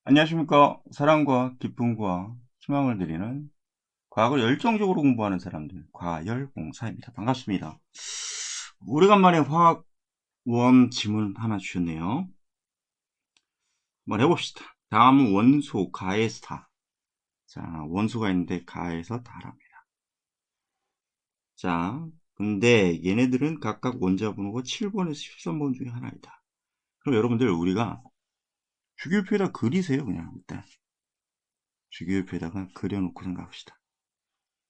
안녕하십니까. 사랑과 기쁨과 희망을 드리는 과학을 열정적으로 공부하는 사람들, 과열공사입니다. 반갑습니다. 오래간만에 화학원 지문 하나 주셨네요. 한번 해봅시다. 다음은 원소 가에서 다. 자, 원소가 있는데 가에서 다랍니다. 자, 근데 얘네들은 각각 원자 번호가 7번에서 13번 중에 하나이다. 그럼 여러분들 우리가 주기율표에다 그리세요. 그냥 일단 주기율표에다가 그려놓고 생각합시다.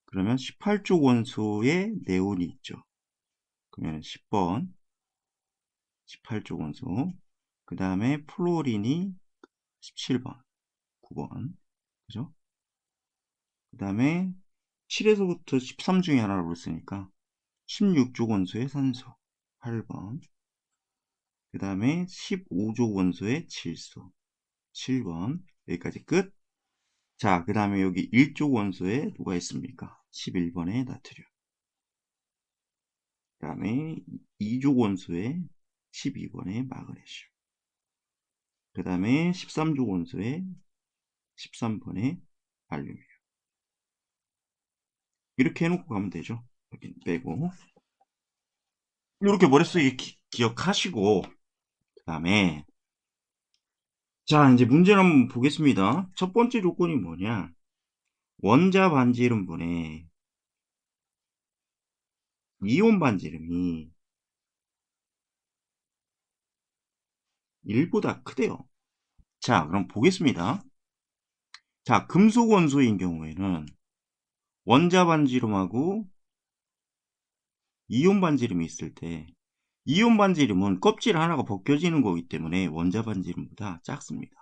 그러면 18쪽 원소에 네온이 있죠. 그러면 10번 18쪽 원소, 그 다음에 플로린이 17번 9번, 그죠? 그 다음에 7에서부터 13 중에 하나로 그랬으니까 16쪽 원소의 산소 8번, 그 다음에 15쪽 원소의 질소 7번. 여기까지 끝. 자, 그 다음에 여기 1쪽 원소에 누가 있습니까? 11번의 나트륨. 그 다음에 2족 원소에 12번의 마그네슘. 그 다음에 13족 원소에 13번의 알루미늄. 이렇게 해놓고 가면 되죠. 여기 빼고. 이렇게 머릿속에 기억하시고, 그 다음에, 자, 이제 문제를 한번 보겠습니다. 첫 번째 조건이 뭐냐. 원자 반지름분의 이온 반지름이 1보다 크대요. 자, 그럼 보겠습니다. 자, 금속 원소인 경우에는 원자 반지름하고 이온 반지름이 있을 때 이온 반지름은 껍질 하나가 벗겨지는 거기 때문에 원자 반지름보다 작습니다.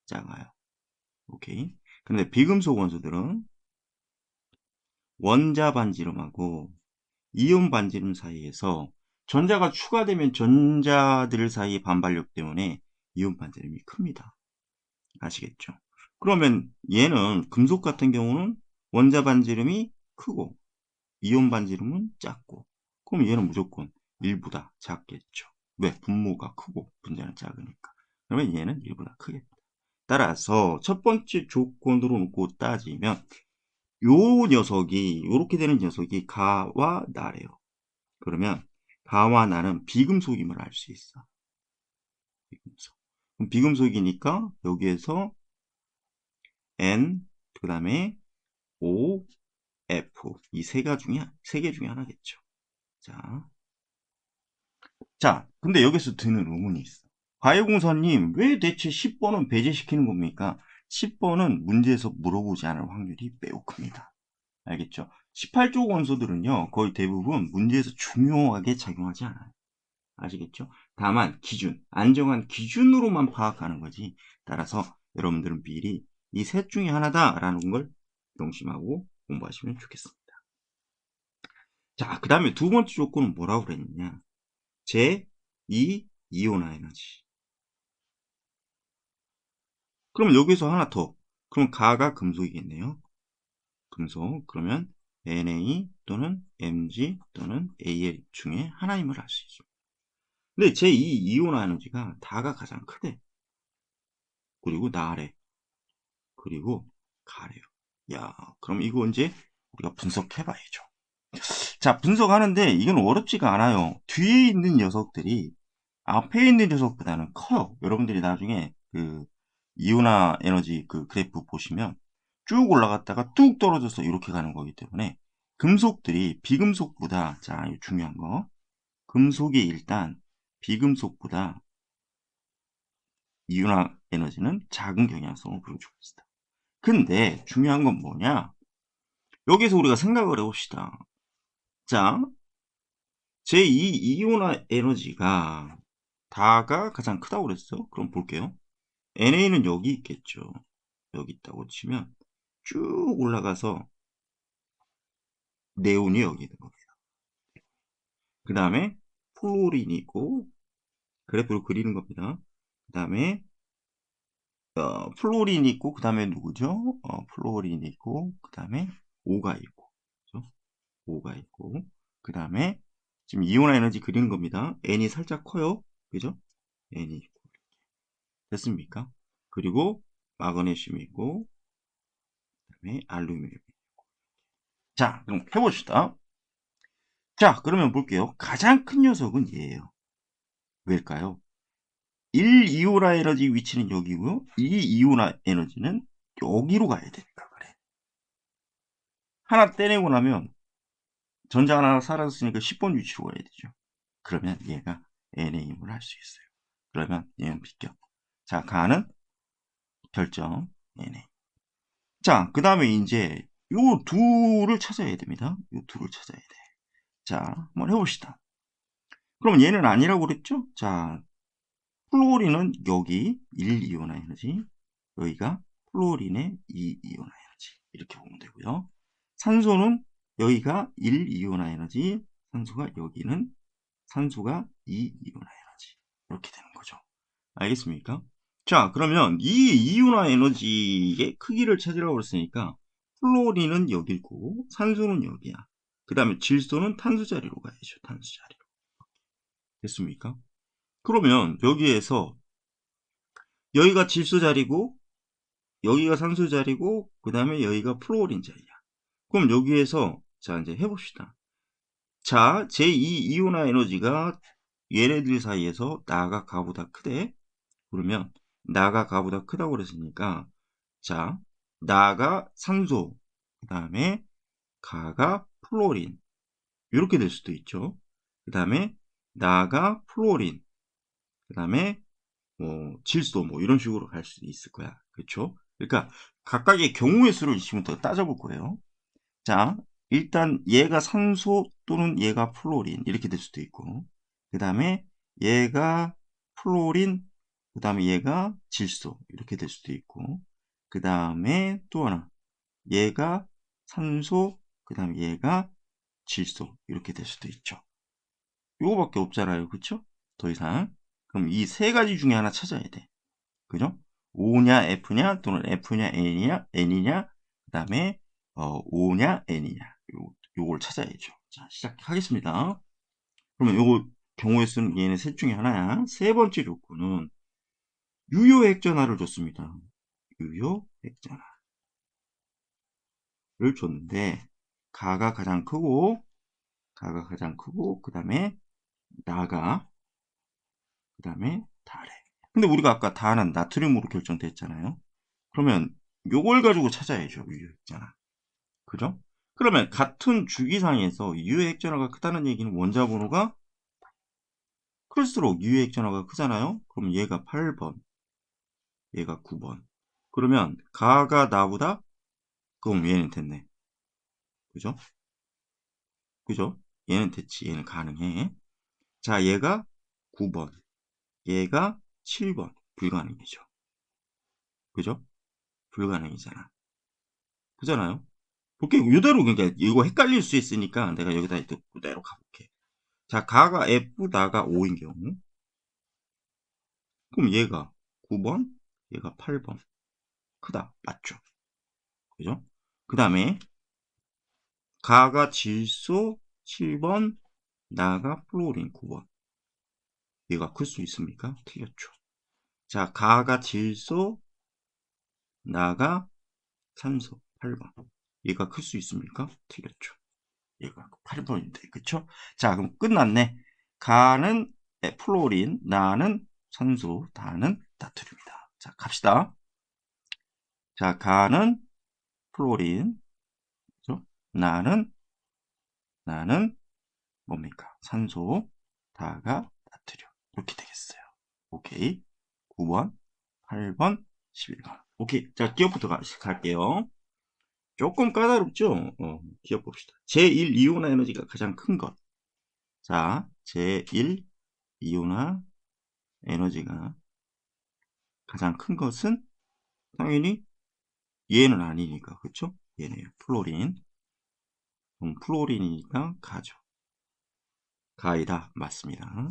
작아요. 오케이. 근데 비금속 원소들은 원자 반지름하고 이온 반지름 사이에서 전자가 추가되면 전자들 사이의 반발력 때문에 이온 반지름이 큽니다. 아시겠죠? 그러면 얘는 금속 같은 경우는 원자 반지름이 크고 이온 반지름은 작고, 그럼 얘는 무조건 1보다 작겠죠. 왜? 분모가 크고 분자는 작으니까. 그러면 얘는 1보다 크겠다. 따라서 첫 번째 조건으로 놓고 따지면 요 녀석이, 이렇게 되는 녀석이 가와 나래요. 그러면 가와 나는 비금속임을 알 수 있어. 비금속. 그럼 비금속이니까 여기에서 N, 그 다음에 O, F, 이 세 개 중에 하나겠죠. 자, 근데 여기서 드는 의문이 있어. 과외공사님, 왜 대체 10번은 배제시키는 겁니까? 10번은 문제에서 물어보지 않을 확률이 매우 큽니다. 알겠죠? 18쪽 원소들은요, 거의 대부분 문제에서 중요하게 작용하지 않아요. 아시겠죠? 다만, 기준, 안정한 기준으로만 파악하는 거지. 따라서 여러분들은 미리 이 셋 중에 하나다라는 걸 명심하고 공부하시면 좋겠습니다. 자, 그 다음에 두 번째 조건은 뭐라고 그랬느냐? 제2 이온화 에너지. 그럼 여기서 하나 더. 그럼 가가 금속이겠네요. 금속. 그러면 Na 또는 Mg 또는 Al 중에 하나임을 알 수 있죠. 근데 제2 이온화 에너지가 다가 가장 크대. 그리고 나래. 그리고 가래요. 야, 그럼 이거 이제 우리가 분석해봐야죠. 자, 분석하는데 이건 어렵지가 않아요. 뒤에 있는 녀석들이 앞에 있는 녀석보다는 커요. 여러분들이 나중에 그 이온화 에너지 그 그래프 보시면 쭉 올라갔다가 뚝 떨어져서 이렇게 가는 거기 때문에 금속들이 비금속보다, 자, 중요한 거, 금속이 일단 비금속보다 이온화 에너지는 작은 경향성을 보여주고 있다. 근데 중요한 건 뭐냐? 여기서 우리가 생각을 해봅시다. 자, 제2 이온화 에너지가 다가 가장 크다고 그랬어. 그럼 볼게요. NA는 여기 있겠죠. 여기 있다고 치면 쭉 올라가서 네온이 여기 있는 겁니다. 그 다음에 플로린이 있고, 그래프로 그리는 겁니다. 그 다음에 플로린이 있고, 그 다음에 누구죠? 플로린이 있고, 그 다음에 O가 있고, 그렇죠? O가 있고, 그 다음에 지금 이온화 에너지 그리는 겁니다. N이 살짝 커요. 그죠? N이 있고. 됐습니까? 그리고 마그네슘이 있고, 그다음에 알루미늄. 자, 그럼 해봅시다. 자, 그러면 볼게요. 가장 큰 녀석은 얘예요. 왜일까요? 1이온화 에너지 위치는 여기고요. 2이온화 에너지는 여기로 가야 되니까 그래. 하나 떼내고 나면 전자 하나 사라졌으니까 10번 위치로 가야 되죠. 그러면 얘가 NA임을 할 수 있어요. 그러면 얘는 비껴. 자, 가는 결정 NA. 자, 그 다음에 이제 요 둘을 찾아야 됩니다. 요 둘을 찾아야 돼. 자, 한번 해봅시다. 그럼 얘는 아니라고 그랬죠? 자, 플로린은 여기 1이온화 에너지, 여기가 플로린의 2이온화 에너지 이렇게 보면 되고요. 산소는 여기가 1이온화 에너지, 산소가 여기는 산소가 2이온화 에너지 이렇게 되는 거죠. 알겠습니까? 자, 그러면 이 이온화 에너지의 크기를 찾으라고 그랬으니까 플로린은 여기고 산소는 여기야. 그 다음에 질소는 탄소 자리로 가야죠. 탄소 자리로. 됐습니까? 그러면 여기에서 여기가 질소 자리고 여기가 산소 자리고 그 다음에 여기가 플로린 자리야. 그럼 여기에서 자 이제 해봅시다. 자, 제2 이온화 에너지가 얘네들 사이에서 나가 가보다 크대. 그러면 나가 가보다 크다고 그랬으니까 자, 나가 산소, 그 다음에 가가 플로린 이렇게 될 수도 있죠. 그 다음에 나가 플로린, 그 다음에 뭐 질소 뭐 이런 식으로 갈 수도 있을 거야. 그렇죠? 그러니까 각각의 경우의 수를 지금부터 따져볼 거예요. 자, 일단 얘가 산소 또는 얘가 플로린 이렇게 될 수도 있고, 그 다음에 얘가 플로린, 그 다음에 얘가 질소 이렇게 될 수도 있고, 그 다음에 또 하나 얘가 산소, 그 다음에 얘가 질소 이렇게 될 수도 있죠. 요거밖에 없잖아요. 그쵸? 더 이상. 그럼 이 세 가지 중에 하나 찾아야 돼. 그죠? O냐 F냐 또는 F냐 N이냐 그 다음에 O냐 N이냐 요걸 찾아야죠. 자, 시작하겠습니다. 그러면 요거 경우의 수는 얘네 셋 중에 하나야. 세 번째 조건은 유효 핵전화를 줬습니다. 유효 핵전화를 줬는데 가가 가장 크고 그 다음에 나가 그 다음에 다래. 근데 우리가 아까 다는 나트륨으로 결정됐잖아요. 그러면 요걸 가지고 찾아야죠. 유효 핵전화. 그죠? 그러면 같은 주기상에서 유효 핵전화가 크다는 얘기는 원자 번호가 클수록 유효 핵전화가 크잖아요. 그럼 얘가 8번, 얘가 9번. 그러면 가가 나보다 그럼 얘는 됐네. 그죠? 그죠? 얘는 됐지. 얘는 가능해. 자, 얘가 9번, 얘가 7번. 불가능이죠. 그죠? 불가능이잖아. 그잖아요? 볼게 이대로 그러니까 이거 헷갈릴 수 있으니까 내가 여기다 그대로 가볼게. 자, 가가 F, 나가 O인 경우. 그럼 얘가 9번, 얘가 8번. 크다. 맞죠? 그죠? 그 다음에 가가 질소 7번, 나가 플로린 9번. 얘가 클 수 있습니까? 틀렸죠. 자, 가가 질소, 나가 산소 8번. 얘가 클 수 있습니까? 틀렸죠. 얘가 8번인데, 그쵸? 자, 그럼 끝났네. 가는 플로린, 나는 산소, 다는 나트륨이다. 자, 갑시다. 자, 가는 플로린, 그죠? 나는 뭡니까? 산소, 다가 나트륨. 이렇게 되겠어요. 오케이. 9번, 8번, 11번. 오케이. 자, 기억부터 갈게요. 조금 까다롭죠? 기억 봅시다. 제1 이온화 에너지가 가장 큰 것. 자, 제1 이온화 에너지가 가장 큰 것은 당연히 얘는 아니니까. 그쵸? 얘네요. 플로린. 플로린이니까 가죠. 가이다. 맞습니다.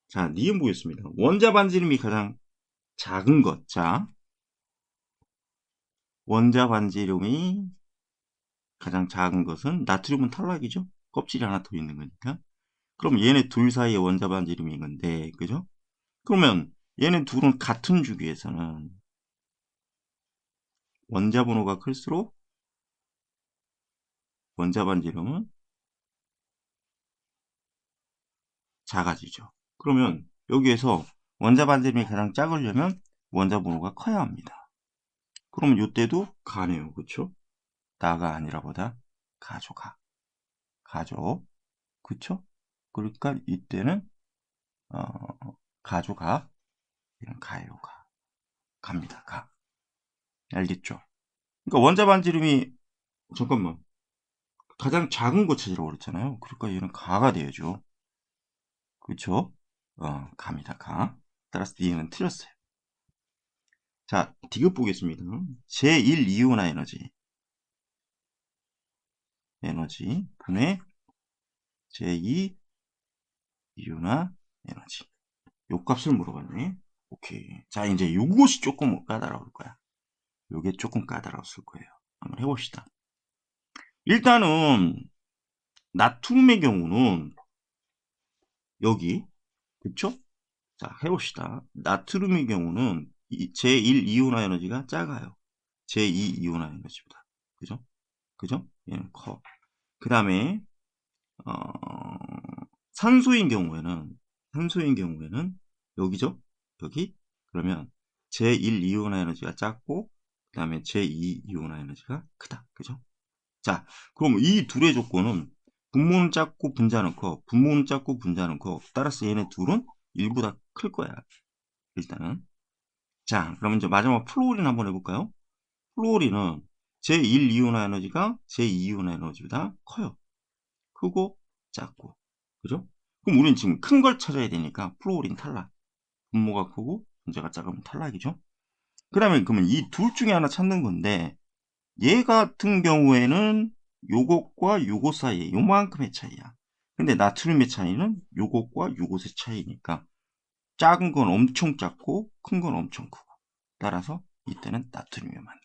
자, 니은 보겠습니다. 원자 반지름이 가장 작은 것. 자, 원자 반지름이 가장 작은 것은 나트륨은 탈락이죠. 껍질이 하나 더 있는 거니까. 그럼 얘네 둘 사이의 원자 반지름인 건데, 그죠? 그러면 얘네 둘은 같은 주기에서는 원자 번호가 클수록 원자 반지름은 작아지죠. 그러면 여기에서 원자 반지름이 가장 작으려면 원자 번호가 커야 합니다. 그러면 이때도 가네요. 그쵸? 나가 아니라 보다 가져가. 그쵸? 그러니까 이때는 가져가. 이런 가요. 갑니다. 가. 알겠죠? 그러니까 원자 반지름이 잠깐만. 가장 작은 거 찾으라고 그랬잖아요. 그러니까 얘는 가가 되어야죠. 그쵸? 갑니다. 가. 따라서 D는 틀렸어요. 자, D급 보겠습니다. 제1 이온화 에너지 분의 제2 이온화 에너지. 요 값을 물어봤네. 오케이. 자, 이제 요것이 조금 까다로울 거야. 요게 조금 까다로웠을 거예요. 한번 해봅시다. 일단은 나트륨의 경우는 여기, 그쵸? 자, 해봅시다. 나트륨의 경우는 제1 이온화 에너지가 작아요. 제2 이온화 에너지보다. 그죠? 얘는 커. 그 다음에 산소인 경우에는 여기죠? 여기? 그러면 제1 이온화 에너지가 작고 그 다음에 제2 이온화 에너지가 크다. 그죠? 자, 그럼 이 둘의 조건은 분모는 작고 분자는 커. 분모는 작고 분자는 커. 따라서 얘네 둘은 1보다 클 거야. 일단은. 자, 그러면 이제 마지막 플로린 한번 해볼까요? 플로린은 제1 이온화 에너지가 제2 이온화 에너지보다 커요. 크고 작고. 그죠? 그럼 우리는 지금 큰 걸 찾아야 되니까 플로린 탈락. 분모가 크고 분자가 작으면 탈락이죠. 그러면 이 둘 중에 하나 찾는 건데 얘 같은 경우에는 요것과 요것 사이에 요만큼의 차이야. 근데 나트륨의 차이는 요것과 요것의 차이니까 작은 건 엄청 작고 큰 건 엄청 크고 따라서 이때는 나트륨이 맞네.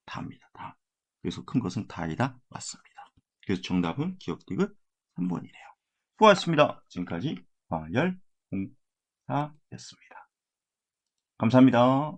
다입니다. 다. 그래서 큰 것은 다이다 맞습니다. 그래서 정답은 기억 디귿 3번이네요. 수고하셨습니다. 지금까지 광활열 공사였습니다. 감사합니다.